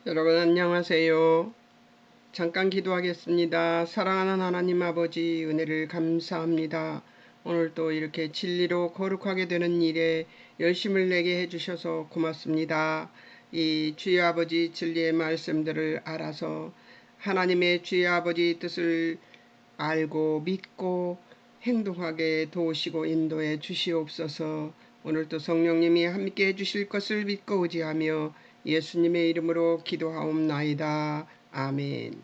여러분 안녕하세요. 잠깐 기도하겠습니다. 사랑하는 하나님 아버지 은혜를 감사합니다. 오늘 또 이렇게 진리로 거룩하게 되는 일에 열심을 내게 해주셔서 고맙습니다. 이 주의 아버지 진리의 말씀들을 알아서 하나님의 주의 아버지 뜻을 알고 믿고 행동하게 도우시고 인도해 주시옵소서. 오늘도 성령님이 함께 해주실 것을 믿고 의지하며 예수님의 이름으로 기도하옵나이다. 아멘.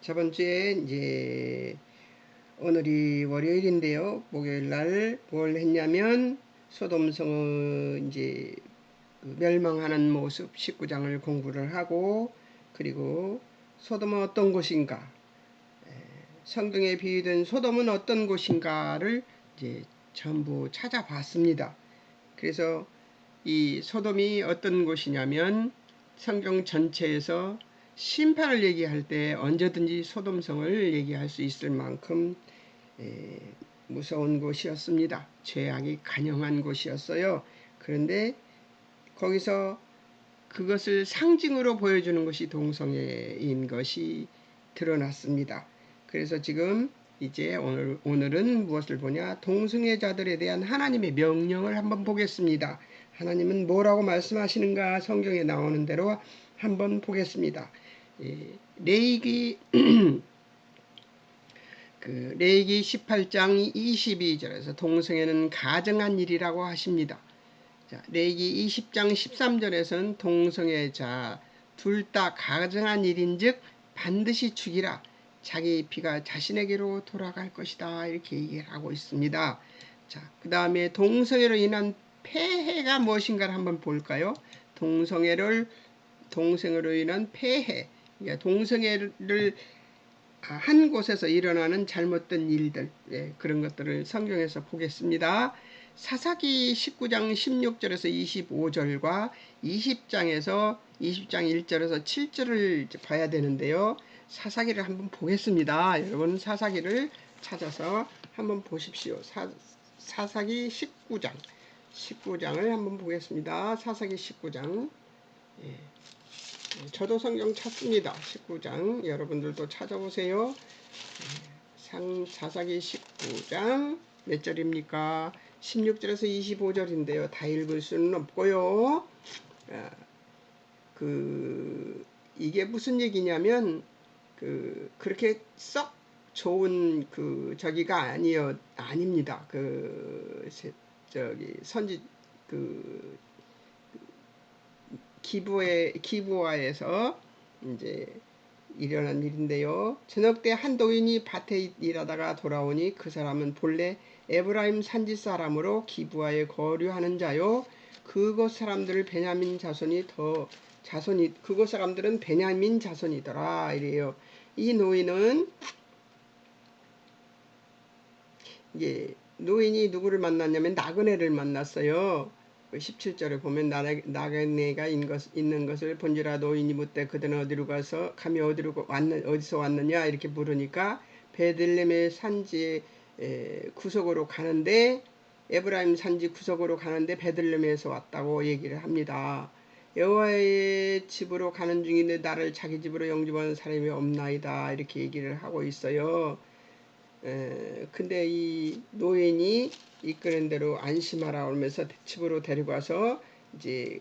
저번 주에 이제 오늘이 월요일인데요. 목요일 날 뭘 했냐면 소돔성을 이제 멸망하는 모습 19장을 공부를 하고, 그리고 소돔은 어떤 곳인가, 성경에 비유된 소돔은 어떤 곳인가를 이제 전부 찾아봤습니다. 그래서 이 소돔이 어떤 곳이냐면 성경 전체에서 심판을 얘기할 때 언제든지 소돔성을 얘기할 수 있을 만큼 무서운 곳이었습니다. 죄악이 간영한 곳이었어요. 그런데 거기서 그것을 상징으로 보여주는 것이 동성애인 것이 드러났습니다. 그래서 지금 이제 오늘은 무엇을 보냐? 동성애자들에 대한 하나님의 명령을 한번 보겠습니다. 하나님은 뭐라고 말씀하시는가? 성경에 나오는 대로 한번 보겠습니다. 레위기 레위기 18장 22절에서 동성애는 가증한 일이라고 하십니다. 자, 레위기 20장 13절에서는 동성애자 둘 다 가증한 일인즉 반드시 죽이라. 자기 피가 자신에게로 돌아갈 것이다. 이렇게 얘기를 하고 있습니다. 자, 그 다음에 동성애로 인한 폐해가 무엇인가를 한번 볼까요? 동성애로 인한 폐해. 그러니까 동성애를 한 곳에서 일어나는 잘못된 일들, 그런 것들을 성경에서 보겠습니다. 사사기 19장 16절에서 25절과 20장 1절에서 7절을 봐야 되는데요. 사사기를 한번 보겠습니다. 여러분 사사기를 찾아서 한번 보십시오. 사사기 19장을 한번 보겠습니다. 사사기 19장. 저도 성경 찾습니다. 19장 여러분들도 찾아보세요. 사사기 19장 몇 절입니까? 16절에서 25절인데요. 다 읽을 수는 없고요. 이게 무슨 얘기냐면 그렇게 썩 좋은 저기가 아닙니다. 선지 기부와에서 이제 일어난 일인데요. 저녁 때 한 노인이 밭에 일하다가 돌아오니 그 사람은 본래 에브라임 산지 사람으로 기부하에 거류하는 자요. 그곳 사람들은 베냐민 자손이더라 이래요. 이 노인은 노인이 누구를 만났냐면 나그네를 만났어요. 17절에 보면 나그네가 있는 것을 본지라 노인이 묻되 그들은 어디서 왔느냐 이렇게 물으니까 베들레헴의 산지 구석으로 가는데, 에브라임 산지 구석으로 가는데 베들레헴에서 왔다고 얘기를 합니다. 여호와의 집으로 가는 중인데 나를 자기 집으로 영접하는 사람이 없나이다 이렇게 얘기를 하고 있어요. 근데 이 노인이 이끄는 대로 안심하라 하면서 집으로 데리고 와서 이제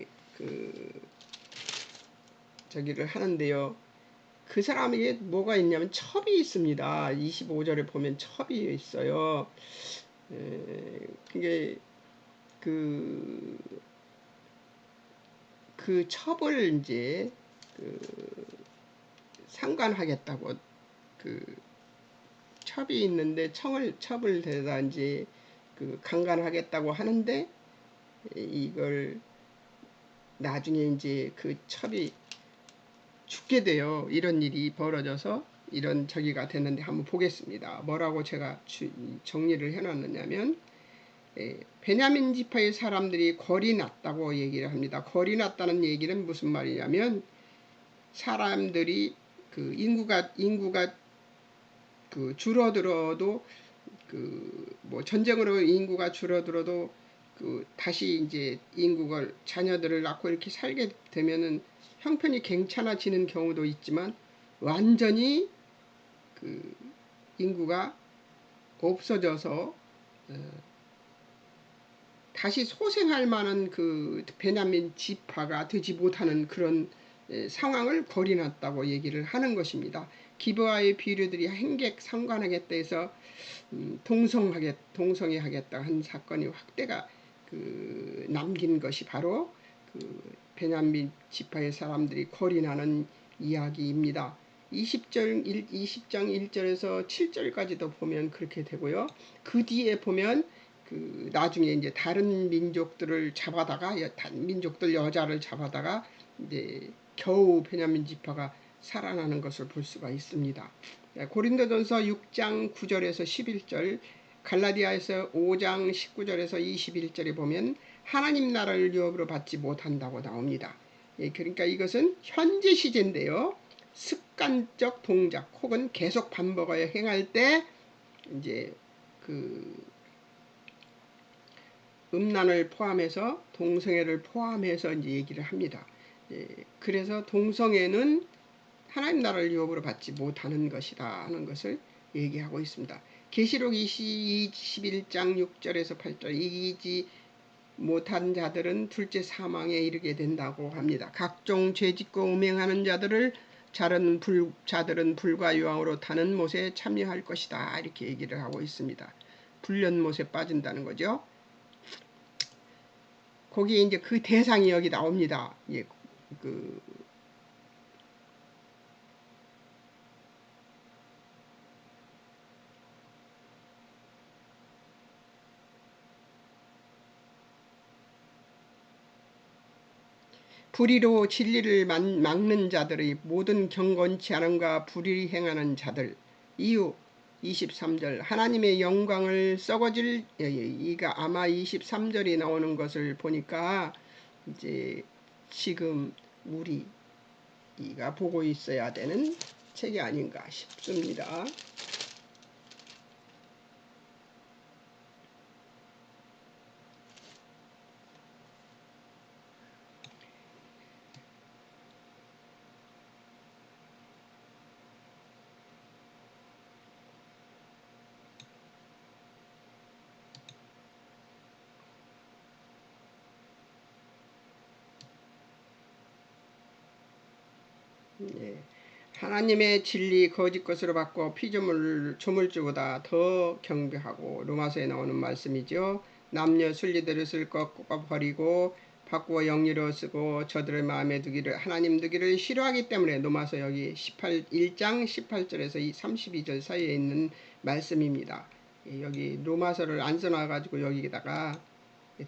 저기를 하는데요. 그 사람에게 뭐가 있냐면 첩이 있습니다. 25절에 보면 첩이 있어요. 그게 그 첩을 이제 상관하겠다고 첩이 있는데 첩을 대다 이제 강간하겠다고 하는데, 이걸 나중에 이제 그 첩이 죽게 돼요. 이런 일이 벌어져서 이런 저기가 됐는데 한번 보겠습니다. 뭐라고 제가 정리를 해놨느냐면, 베냐민 지파의 사람들이 거리 났다고 얘기를 합니다. 거리 났다는 얘기는 무슨 말이냐면, 사람들이 인구가 줄어들어도 뭐 전쟁으로 인구가 줄어들어도 다시 이제 인구가 자녀들을 낳고 이렇게 살게 되면은 형편이 괜찮아지는 경우도 있지만 완전히 그 인구가 없어져서 다시 소생할 만한 그 베냐민 지파가 되지 못하는 그런 상황을 거리놨다고 얘기를 하는 것입니다. 기브아의 비류들이 행객 상관하겠다 해서 동성애 하겠다 한 사건이 확대가 남긴 것이 바로 베냐민 지파의 사람들이 거린하는 이야기입니다. 20장 1절에서 7절까지도 보면 그렇게 되고요. 그 뒤에 보면 나중에 이제 다른 민족들을 잡아다가 민족들 여자를 잡아다가 이제 겨우 베냐민 지파가 살아나는 것을 볼 수가 있습니다. 고린도전서 6장 9절에서 11절, 갈라디아에서 5장 19절에서 21절에 보면 하나님 나라를 유업으로 받지 못한다고 나옵니다. 그러니까 이것은 현재 시제인데요. 습관적 동작 혹은 계속 반복하여 행할 때 이제 음란을 포함해서 동성애를 포함해서 이제 얘기를 합니다. 그래서 동성애는 하나님 나라를 유업으로 받지 못하는 것이다 하는 것을 얘기하고 있습니다. 계시록 21장 6절에서 8절, 이기지 못한 자들은 둘째 사망에 이르게 된다고 합니다. 각종 죄짓고 음행하는 자들은 불과 유황으로 타는 못에 참여할 것이다 이렇게 얘기를 하고 있습니다. 불련못에 빠진다는 거죠. 거기에 이제 그 대상이 여기 나옵니다. 불의로 진리를 막는 자들의 모든 경건치 않음과 불의를 행하는 자들. 이유 23절 하나님의 영광을 썩어질 이가 아마 23절이 나오는 것을 보니까 이제 지금 우리가 보고 있어야 되는 책이 아닌가 싶습니다. 하나님의 진리 거짓 것으로 바꿔 조물주보다 더 경배하고 로마서에 나오는 말씀이죠. 남녀 순리대로 쓸 것 버리고 바꾸어 영리로 쓰고 저들의 마음에 두기를 하나님 두기를 싫어하기 때문에 로마서 여기 1장 18절에서 이 32절 사이에 있는 말씀입니다. 여기 로마서를 안 써놔가지고 여기다가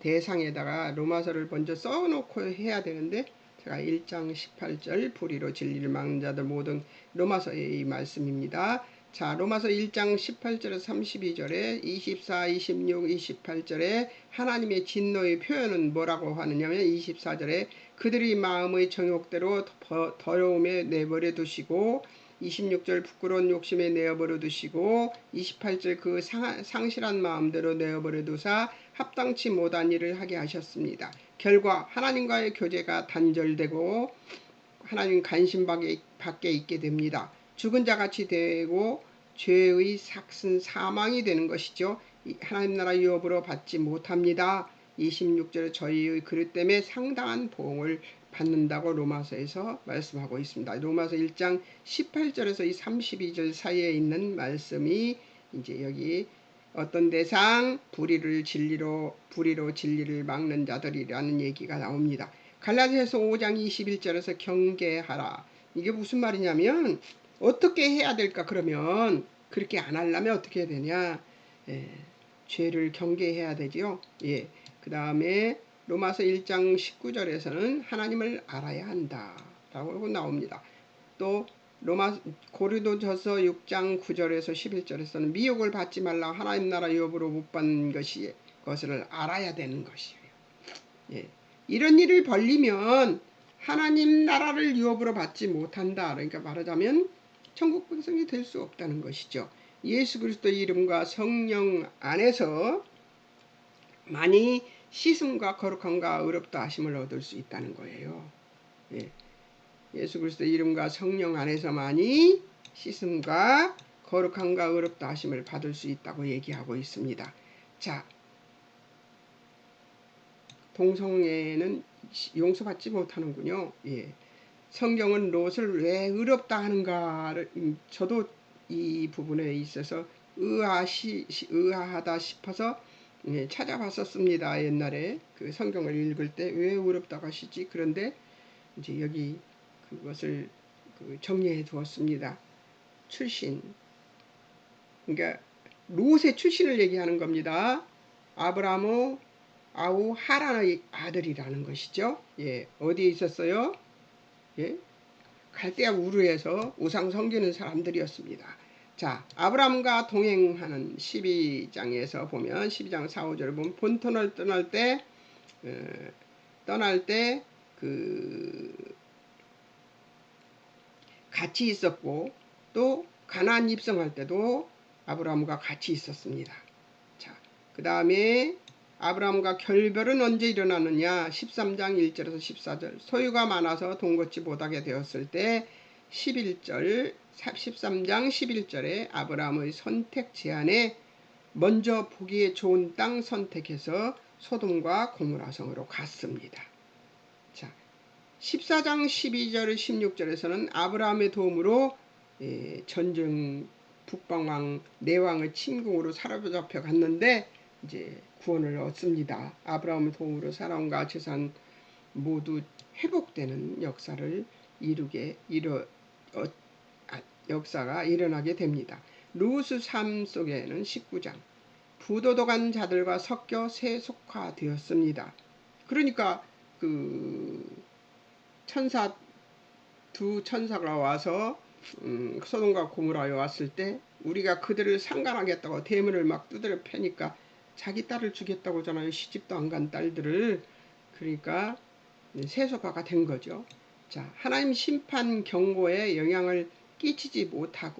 대상에다가 로마서를 먼저 써놓고 해야 되는데 제가 1장 18절 불의로 진리를 막는 자들 모든 로마서의 이 말씀입니다. 자, 로마서 1장 18절에서 32절에 24, 26, 28절에 하나님의 진노의 표현은 뭐라고 하느냐면 24절에 그들이 마음의 정욕대로 더러움에 내버려 두시고 26절 부끄러운 욕심에 내어버려 두시고 28절 그 상실한 마음대로 내어버려 두사 합당치 못한 일을 하게 하셨습니다. 결과 하나님과의 교제가 단절되고 하나님 관심 밖에 있게 됩니다. 죽은 자같이 되고 죄의 삭슨 사망이 되는 것이죠. 하나님 나라 유업으로 받지 못합니다. 26절에 저희의 그릇 때문에 상당한 보응을 받는다고 로마서에서 말씀하고 있습니다. 로마서 1장 18절에서 이 32절 사이에 있는 말씀이 이제 여기 어떤 대상 불의로 진리를 막는 자들이라는 얘기가 나옵니다. 갈라디아서 5장 21절에서 경계하라. 이게 무슨 말이냐면 어떻게 해야 될까? 그러면 그렇게 안 하려면 어떻게 해야 되냐? 죄를 경계해야 되지요. 그 다음에 로마서 1장 19절에서는 하나님을 알아야 한다 라고 나옵니다. 또 고린도전서 6장 9절에서 11절에서는 미혹을 받지 말라 하나님 나라 유업으로 못 받는 것을 알아야 되는 것이에요. 이런 일을 벌리면 하나님 나라를 유업으로 받지 못한다. 그러니까 말하자면 천국 백성이 될 수 없다는 것이죠. 예수 그리스도 이름과 성령 안에서 만이 씻음과 거룩함과 의롭다 하심을 얻을 수 있다는 거예요. 예. 예수 그리스도 이름과 성령 안에서만이 씻음과 거룩함과 의롭다 하심을 받을 수 있다고 얘기하고 있습니다. 자, 동성애는 용서받지 못하는군요. 예. 성경은 롯을 왜 의롭다 하는가를 저도 이 부분에 있어서 의아하다 싶어서 찾아봤었습니다. 옛날에 그 성경을 읽을 때 왜 의롭다고 하시지? 그런데 이제 여기 그것을 정리해 두었습니다. 출신. 그러니까 롯의 출신을 얘기하는 겁니다. 아브라함, 아우, 하란의 아들이라는 것이죠. 예, 어디에 있었어요? 예, 갈대아 우르에서 우상 섬기는 사람들이었습니다. 자, 아브라함과 동행하는 12장에서 보면 12장 4, 5절을 보면 본토를 떠날 때 같이 있었고 또 가나안 입성할 때도 아브라함과 같이 있었습니다. 자, 그 다음에 아브라함과 결별은 언제 일어나느냐? 13장 1절에서 14절. 소유가 많아서 돈 걷지 못하게 되었을 때 13장 11절에 아브라함의 선택 제안에 먼저 보기에 좋은 땅 선택해서 소돔과 고모라성으로 갔습니다. 자, 14장 12절 16절에서는 아브라함의 도움으로 전쟁 북방왕 내왕의 침공으로 사로잡혀 갔는데 이제 구원을 얻습니다. 아브라함의 도움으로 살아온과 재산 모두 회복되는 역사를 역사가 일어나게 됩니다. 롯의 삶 속에는 19장 부도덕한 자들과 섞여 세속화되었습니다. 그러니까 두 천사가 와서 소돔과 고모라에 왔을 때 우리가 그들을 상관하겠다고 대문을 막 두드려 패니까 자기 딸을 주겠다고 하잖아요. 시집도 안 간 딸들을. 그러니까 세속화가 된 거죠. 자, 하나님 심판 경고에 영향을 끼치지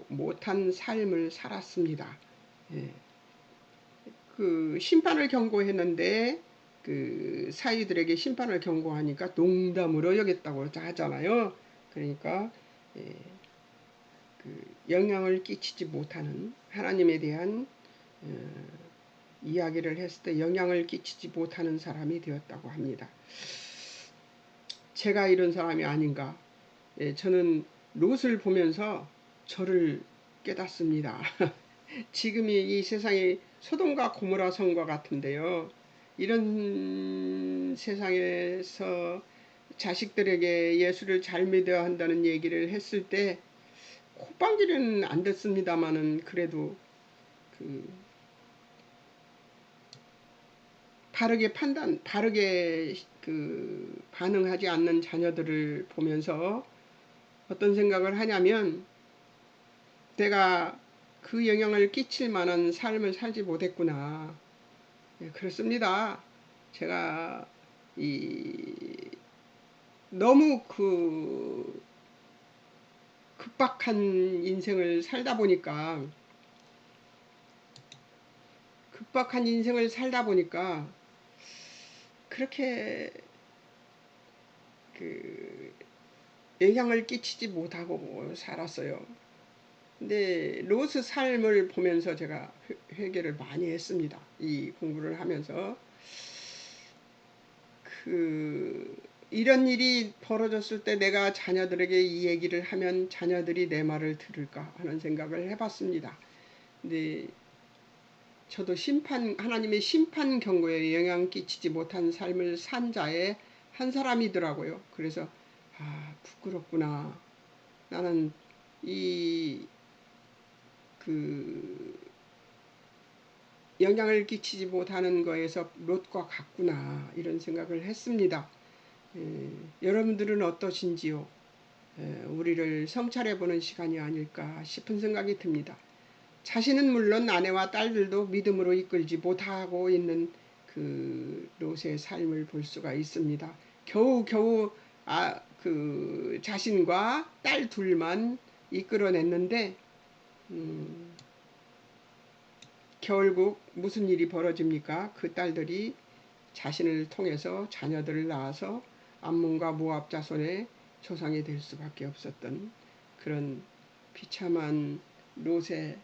못한 삶을 살았습니다. 예. 심판을 경고했는데 사이들에게 심판을 경고하니까 농담으로 여겼다고 하잖아요. 그러니까 영향을 끼치지 못하는 하나님에 대한 이야기를 했을 때 영향을 끼치지 못하는 사람이 되었다고 합니다. 제가 이런 사람이 아닌가. 저는 롯을 보면서 저를 깨닫습니다. 지금이 이 세상이 소돔과 고모라 성과 같은데요. 이런 세상에서 자식들에게 예수를 잘 믿어야 한다는 얘기를 했을 때 콧방귀는 안 듣습니다만은 그래도 바르게 반응하지 않는 자녀들을 보면서 어떤 생각을 하냐면 내가 그 영향을 끼칠 만한 삶을 살지 못했구나. 그렇습니다. 제가 너무 급박한 인생을 살다 보니까 그렇게 영향을 끼치지 못하고 살았어요. 근데 롯의 삶을 보면서 제가 회개를 많이 했습니다. 이 공부를 하면서 이런 일이 벌어졌을 때 내가 자녀들에게 이 얘기를 하면 자녀들이 내 말을 들을까 하는 생각을 해봤습니다. 근데 저도 하나님의 심판 경고에 영향 끼치지 못한 삶을 산 자의 한 사람이더라고요. 그래서 부끄럽구나. 나는 영향을 끼치지 못하는 거에서 롯과 같구나 이런 생각을 했습니다. 여러분들은 어떠신지요? 우리를 성찰해보는 시간이 아닐까 싶은 생각이 듭니다. 자신은 물론 아내와 딸들도 믿음으로 이끌지 못하고 있는 롯의 삶을 볼 수가 있습니다. 겨우 자신과 딸 둘만 이끌어냈는데 결국 무슨 일이 벌어집니까? 그 딸들이 자신을 통해서 자녀들을 낳아서 암몬과 모압 자손의 조상이 될 수밖에 없었던 그런 비참한 롯의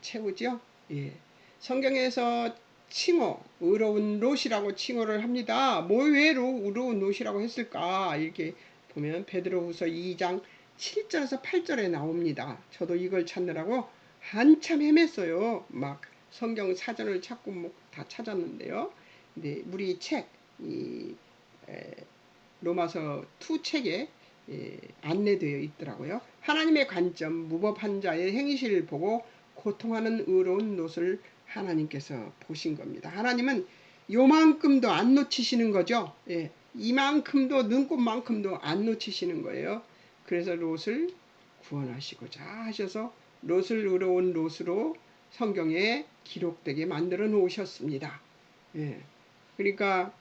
최후죠. 예. 성경에서 칭호, 의로운 롯이라고 칭호를 합니다. 왜 의로운 롯이라고 했을까? 이렇게 보면 베드로후서 2장 7절에서 8절에 나옵니다. 저도 이걸 찾느라고 한참 헤맸어요. 막 성경 사전을 찾고 뭐 다 찾았는데요. 근데 우리 책, 이 로마서 2 책에 안내되어 있더라고요. 하나님의 관점, 무법한 자의 행실을 보고 고통하는 의로운 롯을 하나님께서 보신 겁니다. 하나님은 요만큼도 안 놓치시는 거죠. 예, 이만큼도 눈곱만큼도 안 놓치시는 거예요. 그래서 롯을 구원하시고자 하셔서 롯을 의로운 롯으로 성경에 기록되게 만들어 놓으셨습니다. 예, 그러니까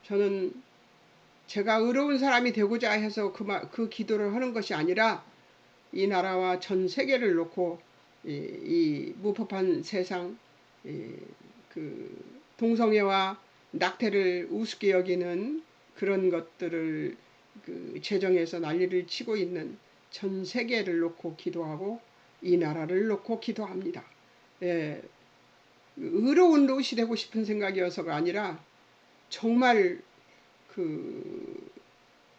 저는 제가 의로운 사람이 되고자 해서 그 기도를 하는 것이 아니라 이 나라와 전 세계를 놓고 이 무법한 세상, 그 동성애와 낙태를 우습게 여기는 그런 것들을 그 재정에서 난리를 치고 있는 전 세계를 놓고 기도하고 이 나라를 놓고 기도합니다. 예, 의로운 롯이 되고 싶은 생각이어서가 아니라 정말 그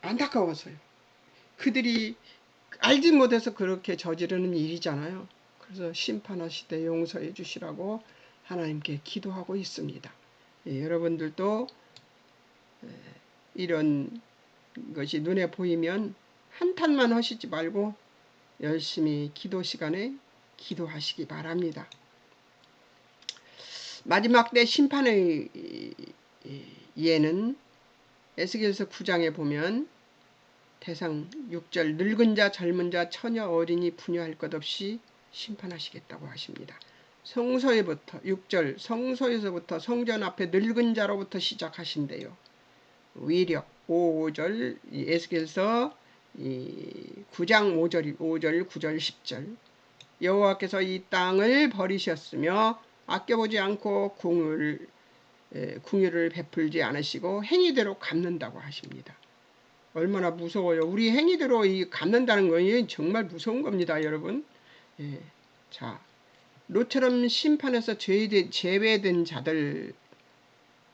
안타까워서요. 그들이 알지 못해서 그렇게 저지르는 일이잖아요. 그래서 심판하시되 용서해 주시라고 하나님께 기도하고 있습니다. 예, 여러분들도 이런 것이 눈에 보이면 한탄만 하시지 말고 열심히 기도 시간에 기도하시기 바랍니다. 마지막 때 심판의 예는 에스겔서 9장에 보면 대상 6절 늙은 자 젊은 자 처녀 어린이 부녀할 것 없이 심판하시겠다고 하십니다. 성소에부터 6절 성소에서부터 성전 앞에 늙은 자로부터 시작하신대요. 위력 5절 에스겔서 9장 5절 9절 10절 여호와께서 이 땅을 버리셨으며 아껴보지 않고 궁유를 베풀지 않으시고 행위대로 갚는다고 하십니다. 얼마나 무서워요. 우리 행위대로 갚는다는 건 정말 무서운 겁니다, 여러분. 예. 자, 롯처럼 심판에서 제외된 자들,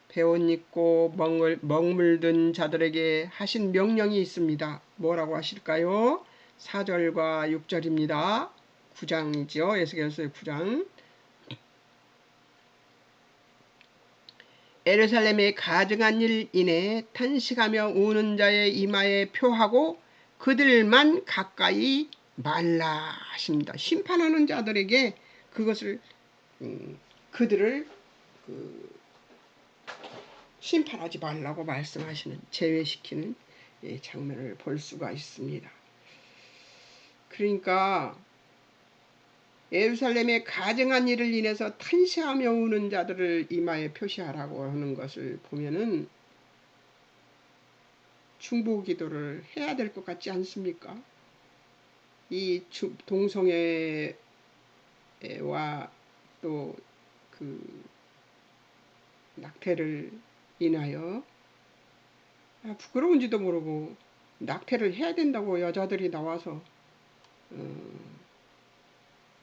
배옷 입고 먹물든 자들에게 하신 명령이 있습니다. 뭐라고 하실까요? 4절과 6절입니다. 9장이죠. 에스겔서 9장. 예루살렘에 가증한 일 인해 탄식하며 우는 자의 이마에 표하고 그들만 가까이 말라 하십니다. 심판하는 자들에게 그것을 그들을 심판하지 말라고 말씀하시는 제외시키는 장면을 볼 수가 있습니다. 그러니까 예루살렘에 가증한 일을 인해서 탄식하며 우는 자들을 이마에 표시하라고 하는 것을 보면은 중보 기도를 해야 될 것 같지 않습니까? 이 동성애와 또 그 낙태를 인하여 부끄러운지도 모르고 낙태를 해야 된다고 여자들이 나와서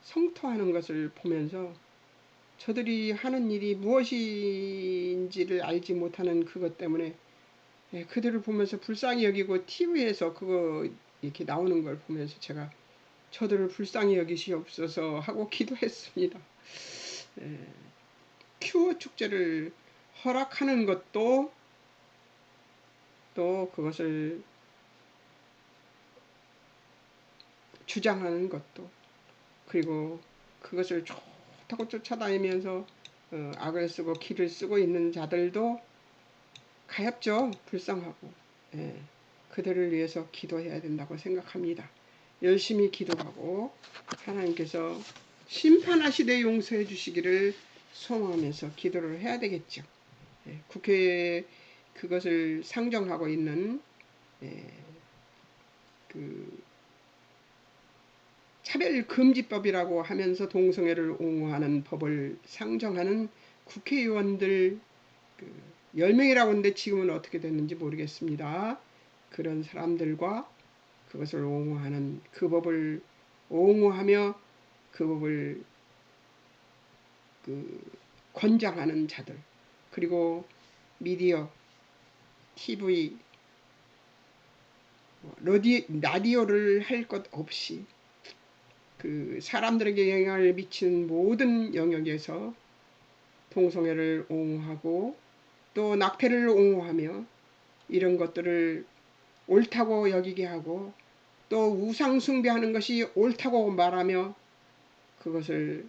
성토하는 것을 보면서 저들이 하는 일이 무엇인지를 알지 못하는 그것 때문에 그들을 보면서 불쌍히 여기고 TV에서 그거 이렇게 나오는 걸 보면서 제가 저들을 불쌍히 여기시옵소서 하고 기도했습니다. 큐어 축제를 허락하는 것도 또 그것을 주장하는 것도 그리고 그것을 좋다고 쫓아다니면서 악을 쓰고 길을 쓰고 있는 자들도 가엾죠. 불쌍하고 그들을 위해서 기도해야 된다고 생각합니다. 열심히 기도하고 하나님께서 심판하시되 용서해 주시기를 소망하면서 기도를 해야 되겠죠. 국회에 그것을 상정하고 있는 그 차별금지법이라고 하면서 동성애를 옹호하는 법을 상정하는 국회의원들 10명이라고 하는데 지금은 어떻게 됐는지 모르겠습니다. 그런 사람들과 그것을 옹호하는 그 법을 옹호하며 그 법을 권장하는 자들, 그리고 미디어, TV, 라디오를 할 것 없이 사람들에게 영향을 미치는 모든 영역에서 동성애를 옹호하고 또 낙태를 옹호하며 이런 것들을 옳다고 여기게 하고 또 우상 숭배하는 것이 옳다고 말하며 그것을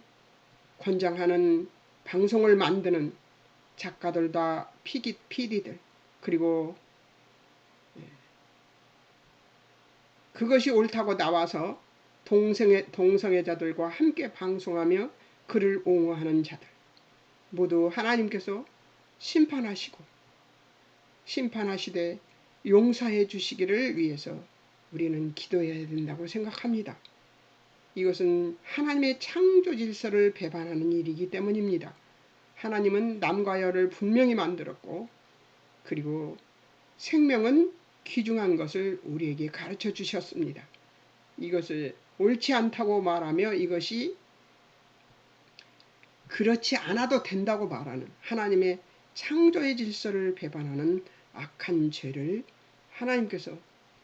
권장하는 방송을 만드는 작가들과 PD들, 그리고 그것이 옳다고 나와서 동성애자들과 함께 방송하며 그를 옹호하는 자들, 모두 하나님께서 심판하시되 용서해 주시기를 위해서 우리는 기도해야 된다고 생각합니다. 이것은 하나님의 창조 질서를 배반하는 일이기 때문입니다. 하나님은 남과 여를 분명히 만들었고, 그리고 생명은 귀중한 것을 우리에게 가르쳐 주셨습니다. 이것을 옳지 않다고 말하며 이것이 그렇지 않아도 된다고 말하는 하나님의 창조의 질서를 배반하는 악한 죄를 하나님께서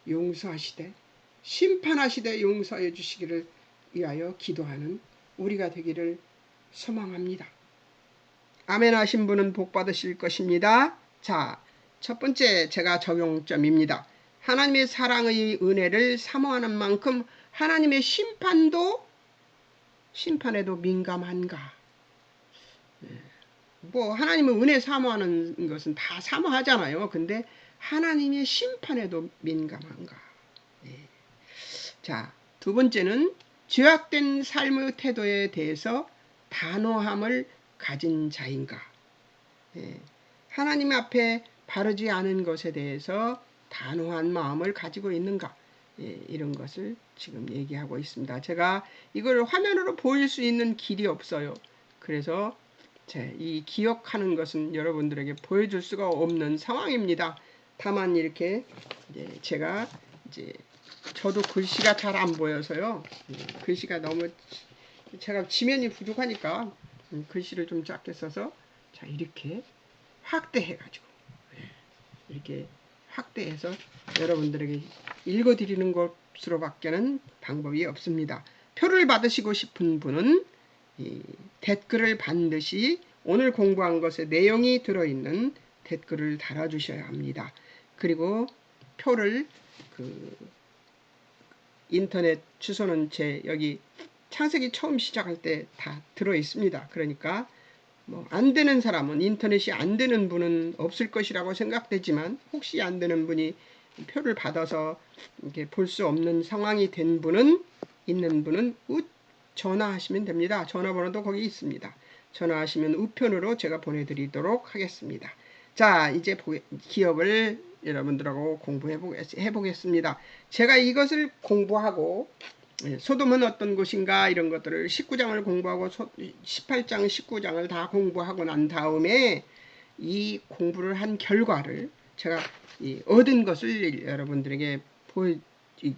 용서하시되 심판하시되 용서해 주시기를 위하여 기도하는 우리가 되기를 소망합니다. 아멘 하신 분은 복 받으실 것입니다. 자, 첫 번째 제가 적용점입니다. 하나님의 사랑의 은혜를 사모하는 만큼 하나님의 심판에도 민감한가? 하나님은 은혜 사모하는 것은 다 사모하잖아요. 근데 하나님의 심판에도 민감한가? 자, 두 번째는 죄악된 삶의 태도에 대해서 단호함을 가진 자인가? 하나님 앞에 바르지 않은 것에 대해서 단호한 마음을 가지고 있는가? 이런 것을 지금 얘기하고 있습니다. 제가 이걸 화면으로 보일 수 있는 길이 없어요. 그래서 이 기억하는 것은 여러분들에게 보여줄 수가 없는 상황입니다. 다만 이렇게 제가 저도 글씨가 잘 안 보여서요. 글씨가 너무 제가 지면이 부족하니까 글씨를 좀 작게 써서 자 이렇게 확대해가지고 이렇게 확대해서 여러분들에게 읽어드리는 것으로밖에는 방법이 없습니다. 표를 받으시고 싶은 분은 댓글을 반드시 오늘 공부한 것의 내용이 들어있는 댓글을 달아주셔야 합니다. 그리고 표를 인터넷 주소는 제 여기 창세기 처음 시작할 때 다 들어있습니다. 그러니까 안 되는 사람은 인터넷이 안 되는 분은 없을 것이라고 생각되지만 혹시 안 되는 분이 표를 받아서 이렇게 볼 수 없는 상황이 된 분은 있는 분은 전화하시면 됩니다. 전화번호도 거기 있습니다. 전화하시면 우편으로 제가 보내드리도록 하겠습니다. 자, 이제 기억을 여러분들하고 공부해 보겠습니다. 제가 이것을 공부하고 소돔은 어떤 곳인가 이런 것들을 19장을 공부하고 18장, 19장을 다 공부하고 난 다음에 이 공부를 한 결과를 제가 얻은 것을 여러분들에게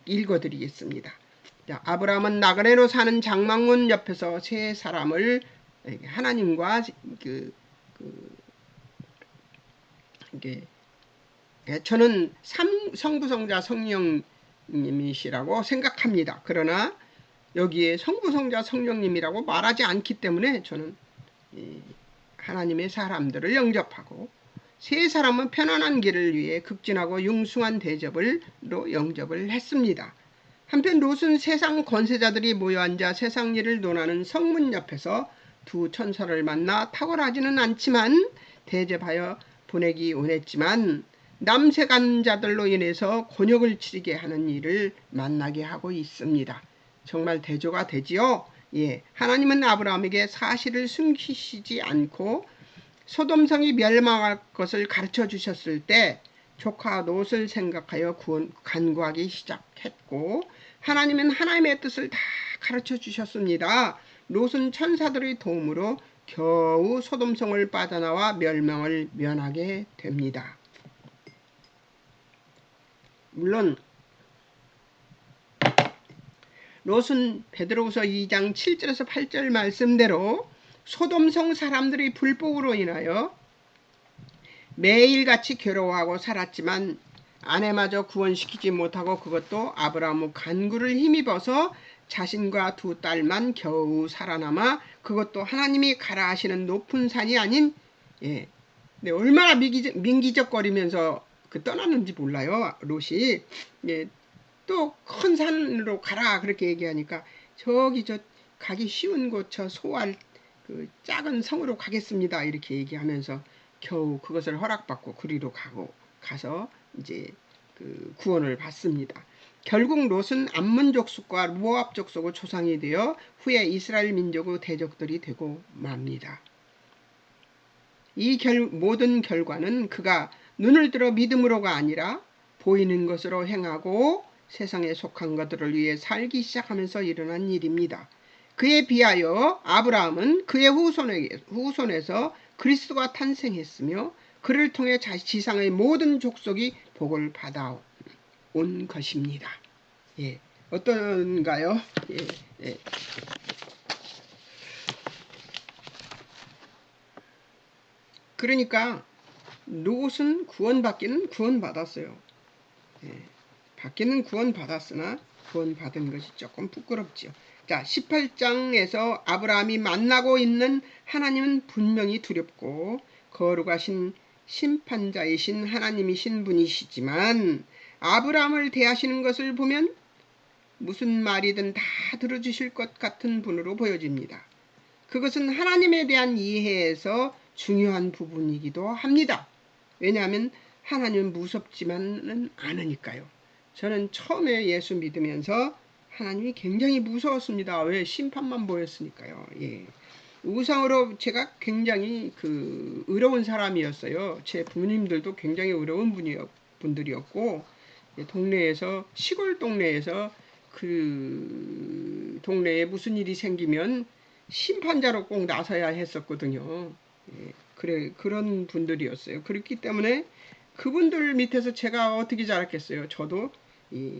읽어드리겠습니다. 자, 아브라함은 나그네로 사는 장막문 옆에서 세 사람을 하나님과 저는 성부성자 성령님이시라고 생각합니다. 그러나 여기에 성부성자 성령님이라고 말하지 않기 때문에 저는 하나님의 사람들을 영접하고 세 사람은 편안한 길을 위해 극진하고 융숭한 대접으로 영접을 했습니다. 한편 롯은 세상 권세자들이 모여 앉아 세상 일을 논하는 성문 옆에서 두 천사를 만나 탁월하지는 않지만 대접하여 보내기 원했지만 남색한 자들로 인해서 곤욕을 치르게 하는 일을 만나게 하고 있습니다. 정말 대조가 되지요? 하나님은 아브라함에게 사실을 숨기시지 않고 소돔성이 멸망할 것을 가르쳐 주셨을 때 조카 롯을 생각하여 간구하기 시작했고 하나님은 하나님의 뜻을 다 가르쳐 주셨습니다. 롯은 천사들의 도움으로 겨우 소돔성을 빠져나와 멸망을 면하게 됩니다. 물론 롯은 베드로후서 2장 7절에서 8절 말씀대로 소돔성 사람들의 불복으로 인하여 매일같이 괴로워하고 살았지만 아내마저 구원시키지 못하고 그것도 아브라함의 간구를 힘입어서 자신과 두 딸만 겨우 살아남아 그것도 하나님이 가라 하시는 높은 산이 아닌 네, 얼마나 민기적거리면서 떠났는지 몰라요. 롯이 또 큰 산으로 가라 그렇게 얘기하니까 저기 저 가기 쉬운 곳 저 소알 그 작은 성으로 가겠습니다 이렇게 얘기하면서 겨우 그것을 허락받고 그리로 가서 이제 그 구원을 받습니다. 결국 롯은 암몬 족속과 모압 족속의 조상이 되어 후에 이스라엘 민족의 대적들이 되고 맙니다. 이 모든 결과는 그가 눈을 들어 믿음으로가 아니라 보이는 것으로 행하고 세상에 속한 것들을 위해 살기 시작하면서 일어난 일입니다. 그에 비하여 아브라함은 그의 후손에서 그리스도가 탄생했으며 그를 통해 지상의 모든 족속이 복을 받아온 것입니다. 어떤가요? 그러니까 롯은 구원받기는 구원받았어요. 받기는 구원받았으나 구원받은 것이 조금 부끄럽죠. 자, 18장에서 아브라함이 만나고 있는 하나님은 분명히 두렵고 거룩하신 심판자이신 하나님이신 분이시지만 아브라함을 대하시는 것을 보면 무슨 말이든 다 들어주실 것 같은 분으로 보여집니다. 그것은 하나님에 대한 이해에서 중요한 부분이기도 합니다. 왜냐하면 하나님은 무섭지만은 않으니까요. 저는 처음에 예수 믿으면서 하나님이 굉장히 무서웠습니다. 왜? 심판만 보였으니까요. 우상으로 제가 굉장히 의로운 사람이었어요. 제 부모님들도 굉장히 의로운 분들이었고 동네에서 시골 동네에서 그 동네에 무슨 일이 생기면 심판자로 꼭 나서야 했었거든요. 그런 분들이었어요. 그렇기 때문에 그분들 밑에서 제가 어떻게 자랐겠어요. 저도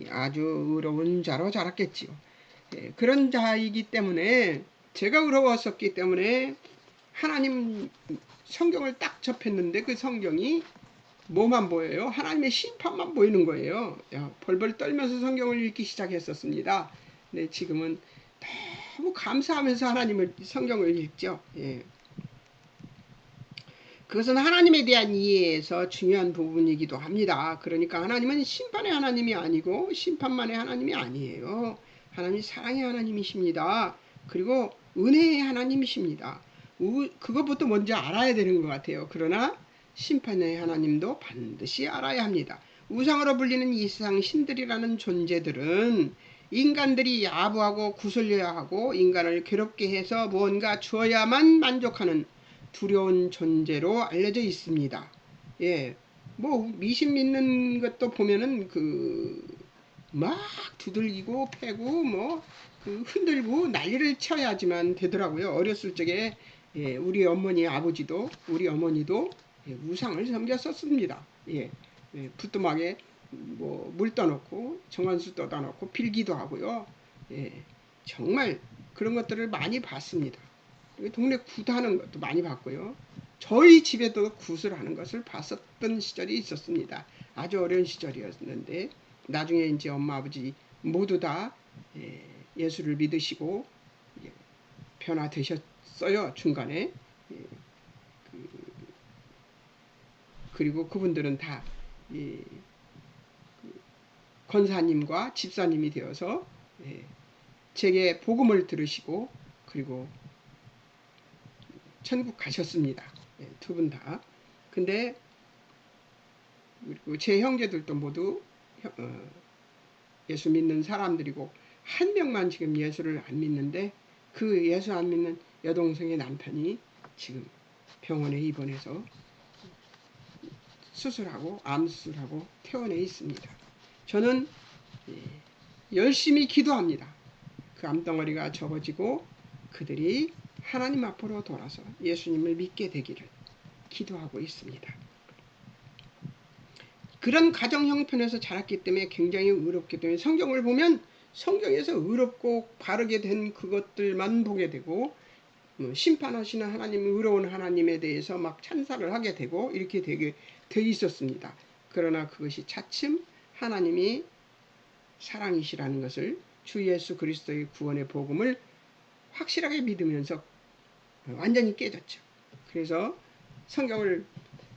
아주 의로운 자로 자랐겠지요. 그런 자이기 때문에 제가 의로웠었기 때문에 하나님 성경을 딱 접했는데 그 성경이 뭐만 보여요? 하나님의 심판만 보이는 거예요. 벌벌 떨면서 성경을 읽기 시작했었습니다. 네, 지금은 너무 감사하면서 하나님을 성경을 읽죠. 그것은 하나님에 대한 이해에서 중요한 부분이기도 합니다. 그러니까 하나님은 심판의 하나님이 아니고 심판만의 하나님이 아니에요. 하나님이 사랑의 하나님이십니다. 그리고 은혜의 하나님이십니다. 그것부터 먼저 알아야 되는 것 같아요. 그러나 심판의 하나님도 반드시 알아야 합니다. 우상으로 불리는 이 세상 신들이라는 존재들은 인간들이 야부하고 구슬려야 하고 인간을 괴롭게 해서 무언가 주어야만 만족하는 두려운 존재로 알려져 있습니다. 뭐 미신 믿는 것도 보면은 막 두들기고 패고 뭐 흔들고 난리를 쳐야지만 되더라고요. 어렸을 적에 우리 어머니 아버지도 우리 어머니도 우상을 섬겼었습니다. 부뚜막에 뭐 물 떠놓고 정한수 떠다 놓고 빌기도 하고요. 정말 그런 것들을 많이 봤습니다. 동네 굿하는 것도 많이 봤고요. 저희 집에도 굿을 하는 것을 봤었던 시절이 있었습니다. 아주 어려운 시절이었는데 나중에 이제 엄마 아버지 모두 다 예수를 믿으시고 변화되셨어요. 중간에. 그리고 그분들은 다 권사님과 집사님이 되어서 제게 복음을 들으시고 그리고 천국 가셨습니다. 두 분 다. 근데 그리고 제 형제들도 모두 예수 믿는 사람들이고 한 명만 지금 예수를 안 믿는데 그 예수 안 믿는 여동생의 남편이 지금 병원에 입원해서 수술하고 암수술하고 퇴원해 있습니다. 저는 열심히 기도합니다. 그 암덩어리가 접어지고 그들이 하나님 앞으로 돌아서 예수님을 믿게 되기를 기도하고 있습니다. 그런 가정 형편에서 자랐기 때문에 굉장히 의롭기 때문에 성경을 보면 성경에서 의롭고 바르게 된 그것들만 보게 되고 심판하시는 하나님, 의로운 하나님에 대해서 막 찬사를 하게 되고 이렇게 되게 돼 있었습니다. 그러나 그것이 차츰 하나님이 사랑이시라는 것을, 주 예수 그리스도의 구원의 복음을 확실하게 믿으면서 완전히 깨졌죠. 그래서 성경을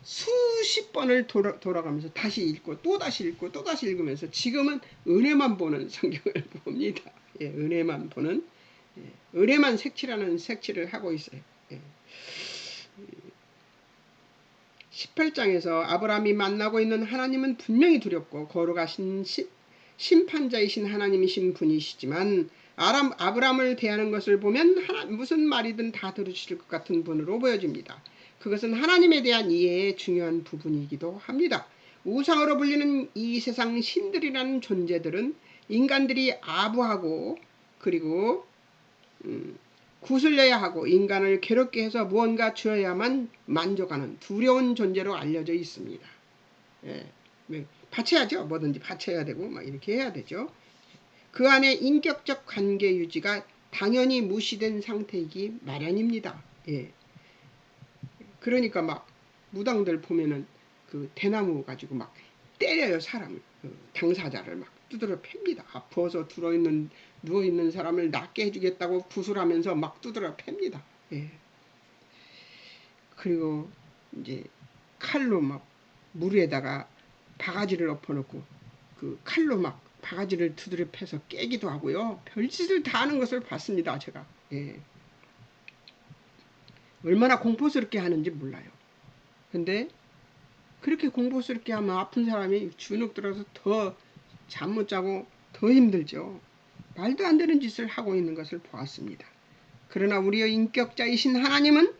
수십 번을 돌아가면서 다시 읽고 또 다시 읽고 또 다시 읽으면서 지금은 은혜만 보는 성경을 봅니다. 예, 은혜만 보는, 은혜만 색칠하는 색칠을 하고 있어요. 예. 18장에서 아브라함이 만나고 있는 하나님은 분명히 두렵고 거룩하신 심판자이신 하나님이신 분이시지만 아브라함을 대하는 것을 보면 무슨 말이든 다 들으실 것 같은 분으로 보여집니다. 그것은 하나님에 대한 이해의 중요한 부분이기도 합니다. 우상으로 불리는 이 세상 신들이라는 존재들은 인간들이 아부하고 그리고 구슬려야 하고 인간을 괴롭게 해서 무언가 주어야만 만족하는 두려운 존재로 알려져 있습니다. 예, 바쳐야죠. 뭐든지 바쳐야 되고 막 이렇게 해야 되죠. 그 안에 인격적 관계 유지가 당연히 무시된 상태이기 마련입니다. 예. 그러니까 막 무당들 보면은 그 대나무 가지고 막 때려요. 사람을, 당사자를 막 두드려 팹니다. 부어서 누워있는 사람을 낫게 해주겠다고 구슬하면서 막 두드려 팹니다. 예. 그리고 이제 칼로 막 물에다가 바가지를 엎어놓고 그 칼로 막 바가지를 두드려 패서 깨기도 하고요. 별짓을 다 하는 것을 봤습니다. 제가. 예. 얼마나 공포스럽게 하는지 몰라요. 근데 그렇게 공포스럽게 하면 아픈 사람이 주눅 들어서 더 잠 못 자고 더 힘들죠. 말도 안 되는 짓을 하고 있는 것을 보았습니다. 그러나 우리의 인격자이신 하나님은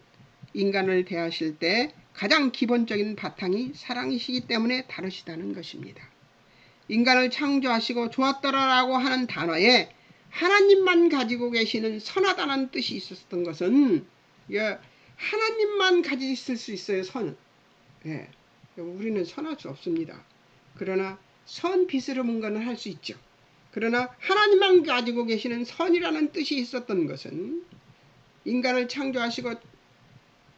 인간을 대하실 때 가장 기본적인 바탕이 사랑이시기 때문에 다르시다는 것입니다. 인간을 창조하시고 좋았더라라고 하는 단어에 하나님만 가지고 계시는 선하다는 뜻이 있었던 것은, 하나님만 가지고 있을 수 있어요. 선은. 예, 우리는 선할 수 없습니다. 그러나 선 빚으로 뭔가는 할 수 있죠. 그러나 하나님만 가지고 계시는 선이라는 뜻이 있었던 것은 인간을 창조하시고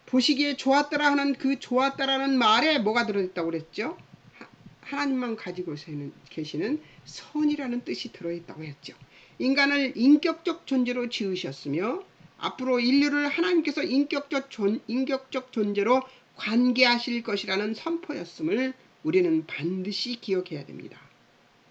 보시기에 좋았더라 하는 그 좋았다라는 말에 뭐가 들어있다고 그랬죠? 하나님만 가지고 계시는 선이라는 뜻이 들어있다고 했죠. 인간을 인격적 존재로 지으셨으며 앞으로 인류를 하나님께서 인격적 존재로 관계하실 것이라는 선포였음을 우리는 반드시 기억해야 됩니다.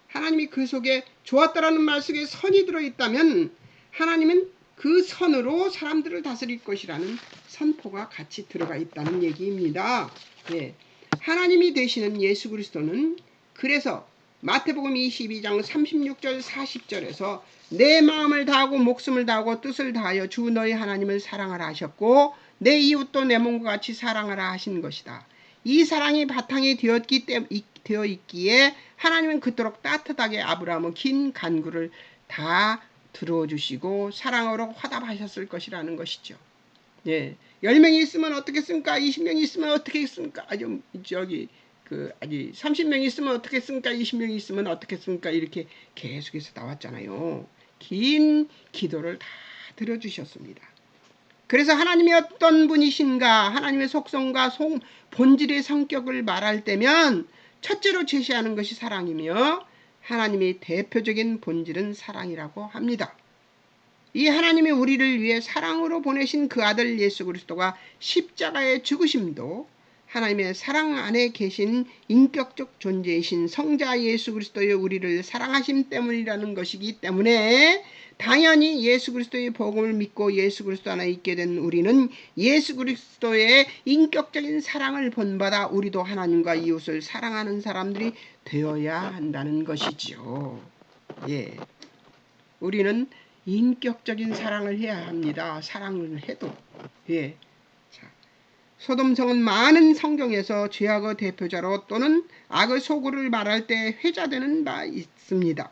하나님이 그 속에 좋았다라는 말 속에 선이 들어있다면 하나님은 그 선으로 사람들을 다스릴 것이라는 선포가 같이 들어가 있다는 얘기입니다. 예. 하나님이 되시는 예수 그리스도는 그래서 마태복음 22장 36절 40절에서 내 마음을 다하고 목숨을 다하고 뜻을 다하여 주 너희 하나님을 사랑하라 하셨고 내 이웃도 내 몸과 같이 사랑하라 하신 것이다. 이 사랑이 바탕이 되어 있기에 하나님은 그토록 따뜻하게 아브라함의 긴 간구를 다 들어주시고 사랑으로 화답하셨을 것이라는 것이죠. 예, 10명이 있으면 어떻겠습니까? 20명이 있으면 어떻겠습니까? 아주 30명이 있으면 어떻겠습니까? 20명이 있으면 어떻겠습니까? 이렇게 계속해서 나왔잖아요. 긴 기도를 다 들어주셨습니다. 그래서 하나님이 어떤 분이신가, 하나님의 속성과 본질의 성격을 말할 때면 첫째로 제시하는 것이 사랑이며 하나님의 대표적인 본질은 사랑이라고 합니다. 이 하나님이 우리를 위해 사랑으로 보내신 그 아들 예수 그리스도가 십자가의 죽으심도 하나님의 사랑 안에 계신 인격적 존재이신 성자 예수 그리스도의 우리를 사랑하심 때문이라는 것이기 때문에 당연히 예수 그리스도의 복음을 믿고 예수 그리스도 안에 있게 된 우리는 예수 그리스도의 인격적인 사랑을 본받아 우리도 하나님과 이웃을 사랑하는 사람들이 되어야 한다는 것이지요. 예, 우리는 인격적인 사랑을 해야 합니다. 사랑을 해도. 예. 자, 소돔성은 많은 성경에서 죄악의 대표자로 또는 악의 소굴을 말할 때 회자되는 바 있습니다.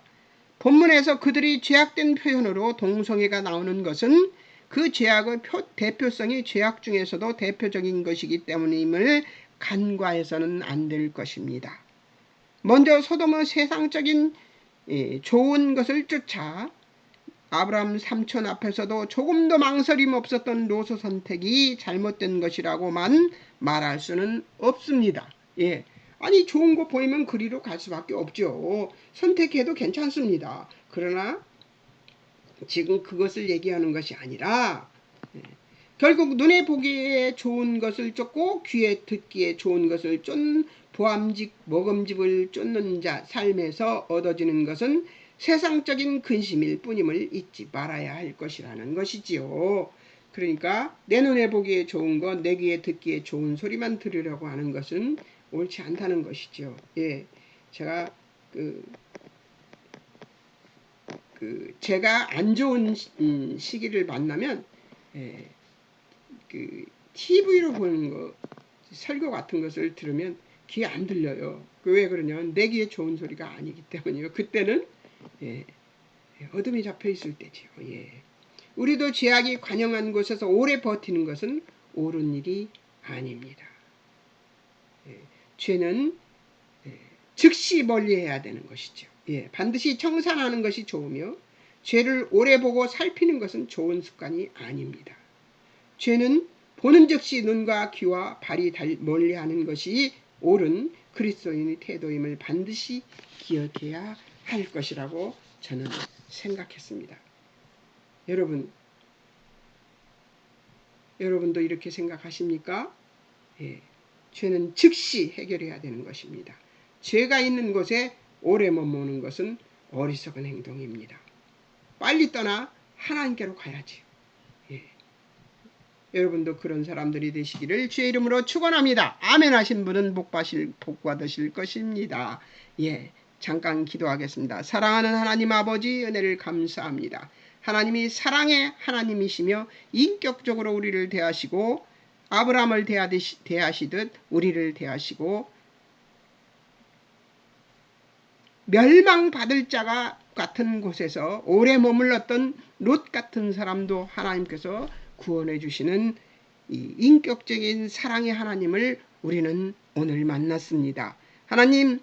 본문에서 그들이 죄악된 표현으로 동성애가 나오는 것은 그 죄악의 대표성이 죄악 중에서도 대표적인 것이기 때문임을 간과해서는 안 될 것입니다. 먼저 소돔의 세상적인 좋은 것을 쫓아 아브라함 삼촌 앞에서도 조금도 망설임 없었던 롯의 선택이 잘못된 것이라고만 말할 수는 없습니다. 예. 아니 좋은 거 보이면 그리로 갈 수밖에 없죠. 선택해도 괜찮습니다. 그러나 지금 그것을 얘기하는 것이 아니라 결국 눈에 보기에 좋은 것을 쫓고 귀에 듣기에 좋은 것을 쫓는 보암직 먹음직을 쫓는 자 삶에서 얻어지는 것은 세상적인 근심일 뿐임을 잊지 말아야 할 것이라는 것이지요. 그러니까 내 눈에 보기에 좋은 것, 내 귀에 듣기에 좋은 소리만 들으려고 하는 것은 옳지 않다는 것이죠. 예, 제가 제가 안 좋은 시기를 만나면 TV로 보는 거 설교 같은 것을 들으면 귀에 안 들려요. 왜 그러냐면 내 귀에 좋은 소리가 아니기 때문이요. 그때는 어둠이 잡혀 있을 때지요. 우리도 죄악이 관영한 곳에서 오래 버티는 것은 옳은 일이 아닙니다. 죄는 즉시 멀리해야 되는 것이죠. 반드시 청산하는 것이 좋으며 죄를 오래 보고 살피는 것은 좋은 습관이 아닙니다. 죄는 보는 즉시 눈과 귀와 발이 멀리하는 것이 옳은 그리스도인의 태도임을 반드시 기억해야 할 것이라고 저는 생각했습니다. 여러분도 이렇게 생각하십니까? 죄는 즉시 해결해야 되는 것입니다. 죄가 있는 곳에 오래 머무는 것은 어리석은 행동입니다. 빨리 떠나 하나님께로 가야지요. 여러분도 그런 사람들이 되시기를 주의 이름으로 축원합니다. 아멘 하신 분은 복 받으실 것입니다. 잠깐 기도하겠습니다. 사랑하는 하나님 아버지 은혜를 감사합니다. 하나님이 사랑의 하나님이시며 인격적으로 우리를 대하시고 아브라함을 대하시듯 우리를 대하시고 멸망받을 자가 같은 곳에서 오래 머물렀던 롯 같은 사람도 하나님께서 구원해 주시는 이 인격적인 사랑의 하나님을 우리는 오늘 만났습니다. 하나님,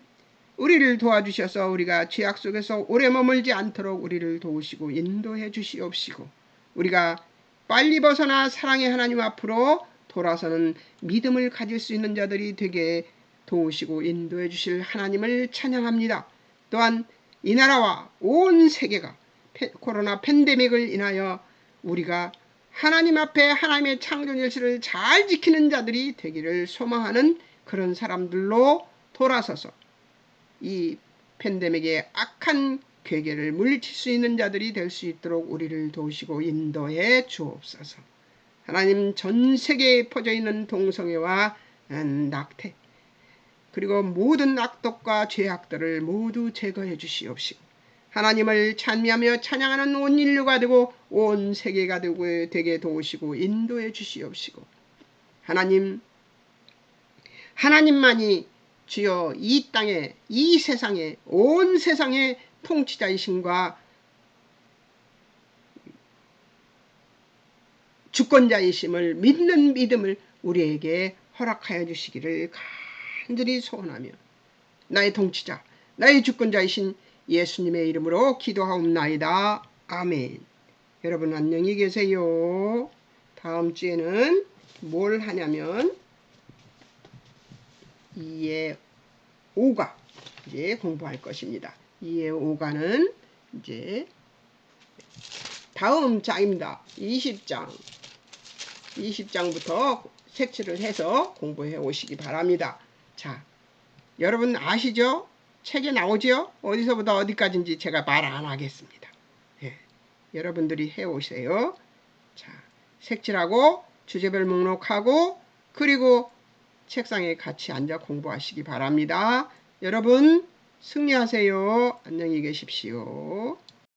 우리를 도와주셔서 우리가 죄악 속에서 오래 머물지 않도록 우리를 도우시고 인도해 주시옵시고 우리가 빨리 벗어나 사랑의 하나님 앞으로 돌아서는 믿음을 가질 수 있는 자들이 되게 도우시고 인도해 주실 하나님을 찬양합니다. 또한 이 나라와 온 세계가 코로나 팬데믹을 인하여 우리가 하나님 앞에 하나님의 창조 질서를 잘 지키는 자들이 되기를 소망하는 그런 사람들로 돌아서서 이 팬데믹의 악한 괴계를 물리칠 수 있는 자들이 될 수 있도록 우리를 도우시고 인도해 주옵소서. 하나님, 전 세계에 퍼져 있는 동성애와 낙태 그리고 모든 악독과 죄악들을 모두 제거해 주시옵시고 하나님을 찬미하며 찬양하는 온 인류가 되고 온 세계가 되게 도우시고 인도해 주시옵시고 하나님만이 주여 이 땅에 이 세상에 온 세상의 통치자이신과 주권자이심을 믿는 믿음을 우리에게 허락하여 주시기를 간절히 소원하며 나의 통치자 나의 주권자이신 예수님의 이름으로 기도하옵나이다. 아멘. 여러분 안녕히 계세요. 다음 주에는 뭘 하냐면 2의 5가 이제 공부할 것입니다. 2의 5가는 이제 다음 장입니다. 20장부터 색칠을 해서 공부해 오시기 바랍니다. 자, 여러분 아시죠? 책에 나오죠? 어디서부터 어디까지인지 제가 말 안 하겠습니다. 여러분들이 해오세요. 자, 색칠하고 주제별 목록하고 그리고 책상에 같이 앉아 공부하시기 바랍니다. 여러분 승리하세요. 안녕히 계십시오.